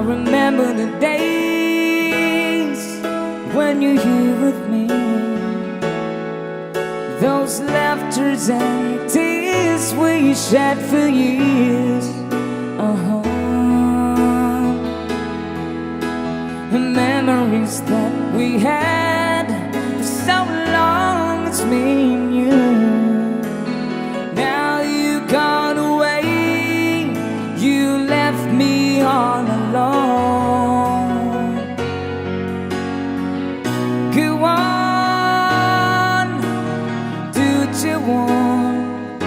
remember the days when you're here with me, those laughters and tears we shed for years. The memories that we had for so long, it's me and you. Now you gone away, you left me all alone. Go on, do what you want,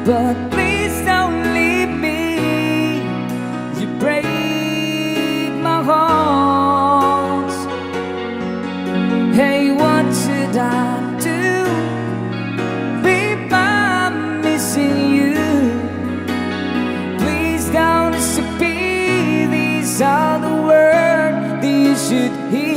but please don't leave me. You break my heart. Hey, what should I do? Babe, I'm missing you. Please don't disappear. These are the words that you should hear.